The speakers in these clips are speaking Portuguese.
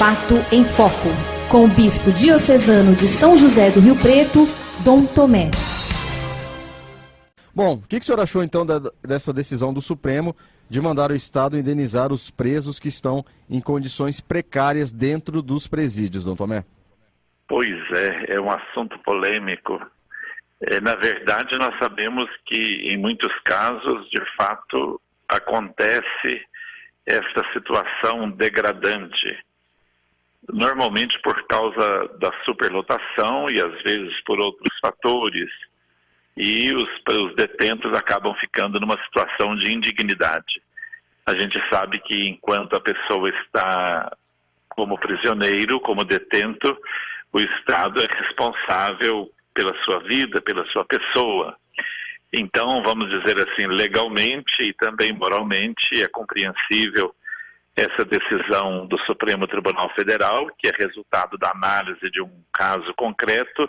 Fato em Foco, com o bispo diocesano de São José do Rio Preto, Dom Tomé. Bom, o que o senhor achou então dessa decisão do Supremo de mandar o Estado indenizar os presos que estão em condições precárias dentro dos presídios, Dom Tomé? Pois é um assunto polêmico. Na verdade, nós sabemos que em muitos casos, de fato, acontece esta situação degradante. Normalmente por causa da superlotação e às vezes por outros fatores. E os detentos acabam ficando numa situação de indignidade. A gente sabe que enquanto a pessoa está como prisioneiro, como detento, o Estado é responsável pela sua vida, pela sua pessoa. Então, vamos dizer assim, legalmente e também moralmente é compreensível essa decisão do Supremo Tribunal Federal, que é resultado da análise de um caso concreto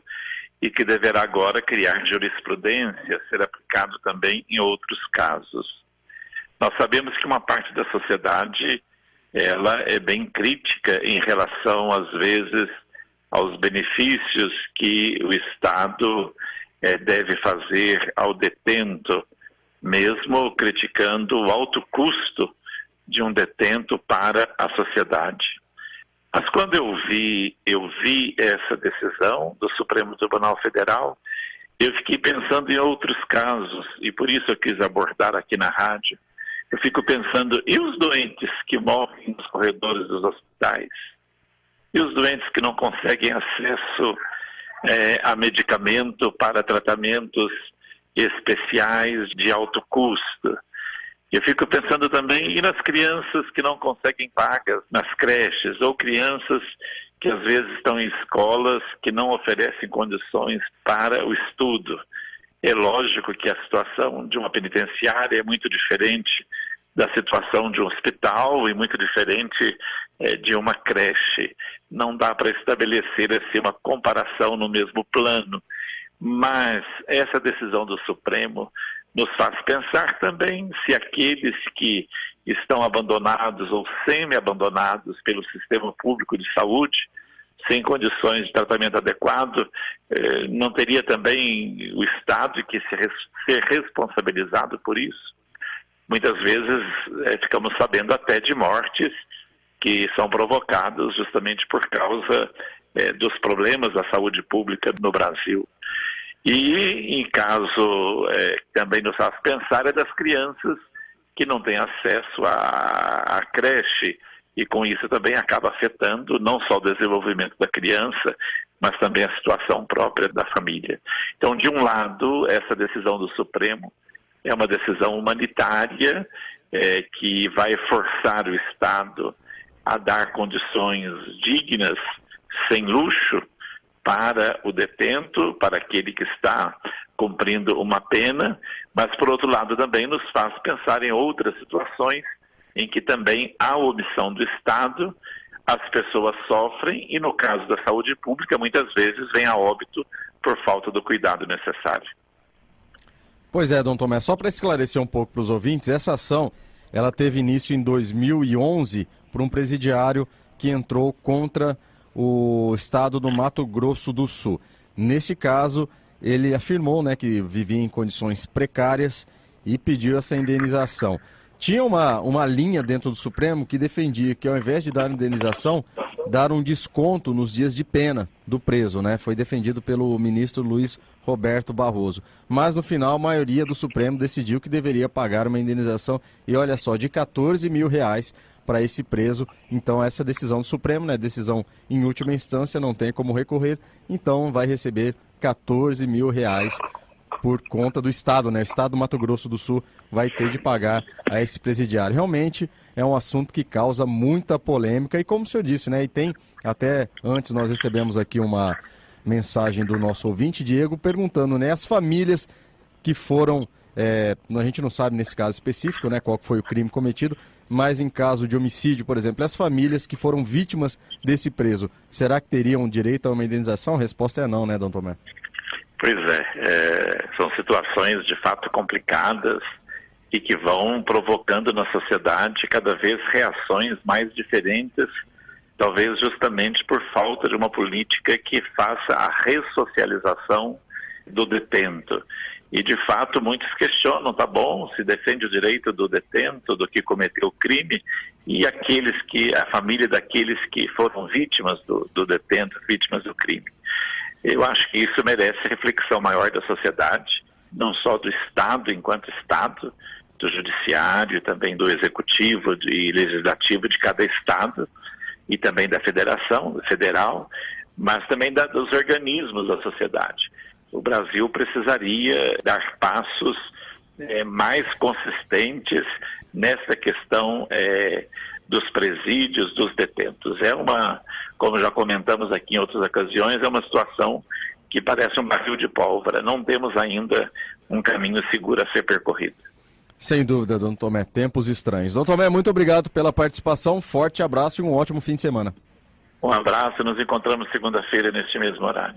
e que deverá agora criar jurisprudência, ser aplicado também em outros casos. Nós sabemos que uma parte da sociedade, ela é bem crítica em relação, às vezes, aos benefícios que o Estado deve fazer ao detento, mesmo criticando o alto custo de um detento para a sociedade. Mas quando eu vi essa decisão do Supremo Tribunal Federal, eu fiquei pensando em outros casos, e por isso eu quis abordar aqui na rádio. Eu fico pensando, e os doentes que morrem nos corredores dos hospitais? E os doentes que não conseguem acesso a medicamento para tratamentos especiais de alto custo? Eu fico pensando também, e nas crianças que não conseguem vagas nas creches, ou crianças que às vezes estão em escolas que não oferecem condições para o estudo. É lógico que a situação de uma penitenciária é muito diferente da situação de um hospital e muito diferente de uma creche. Não dá para estabelecer assim, uma comparação no mesmo plano, mas essa decisão do Supremo nos faz pensar também se aqueles que estão abandonados ou semi-abandonados pelo sistema público de saúde, sem condições de tratamento adequado, não teria também o Estado que ser responsabilizado por isso. Muitas vezes ficamos sabendo até de mortes que são provocadas justamente por causa dos problemas da saúde pública no Brasil. E em caso também nos faz pensar das crianças que não têm acesso à creche e com isso também acaba afetando não só o desenvolvimento da criança, mas também a situação própria da família. Então, de um lado, essa decisão do Supremo é uma decisão humanitária que vai forçar o Estado a dar condições dignas, sem luxo, para o detento, para aquele que está cumprindo uma pena, mas por outro lado também nos faz pensar em outras situações em que também há omissão do Estado, as pessoas sofrem e no caso da saúde pública muitas vezes vem a óbito por falta do cuidado necessário. Pois é, Dom Tomé, só para esclarecer um pouco para os ouvintes, essa ação ela teve início em 2011 por um presidiário que entrou contra o estado do Mato Grosso do Sul. Neste caso, ele afirmou que vivia em condições precárias e pediu essa indenização. Tinha uma linha dentro do Supremo que defendia que ao invés de dar indenização, dar um desconto nos dias de pena do preso, Foi defendido pelo ministro Luiz Roberto Barroso. Mas no final a maioria do Supremo decidiu que deveria pagar uma indenização, e olha só, de R$14 mil para esse preso. Então essa decisão do Supremo, decisão em última instância, não tem como recorrer, então vai receber R$14 mil por conta do Estado, O Estado do Mato Grosso do Sul vai ter de pagar a esse presidiário. Realmente é um assunto que causa muita polêmica e, como o senhor disse, e tem até antes nós recebemos aqui uma mensagem do nosso ouvinte, Diego, perguntando, as famílias que foram, a gente não sabe nesse caso específico, qual foi o crime cometido, mas em caso de homicídio, por exemplo, as famílias que foram vítimas desse preso, será que teriam direito a uma indenização? A resposta é não, Dom Tomé? Pois são situações de fato complicadas e que vão provocando na sociedade cada vez reações mais diferentes talvez justamente por falta de uma política que faça a ressocialização do detento. E, de fato, muitos questionam, tá bom, se defende o direito do detento, do que cometeu o crime, e a família daqueles que foram vítimas do detento, vítimas do crime. Eu acho que isso merece reflexão maior da sociedade, não só do Estado enquanto Estado, do Judiciário, também do Executivo e Legislativo de cada Estado, e também da Federação Federal, mas também dos organismos da sociedade. O Brasil precisaria dar passos mais consistentes nessa questão dos presídios, dos detentos. Como já comentamos aqui em outras ocasiões, é uma situação que parece um barril de pólvora. Não temos ainda um caminho seguro a ser percorrido. Sem dúvida, Dom Tomé, tempos estranhos. Dom Tomé, muito obrigado pela participação, forte abraço e um ótimo fim de semana. Um abraço, nos encontramos segunda-feira neste mesmo horário.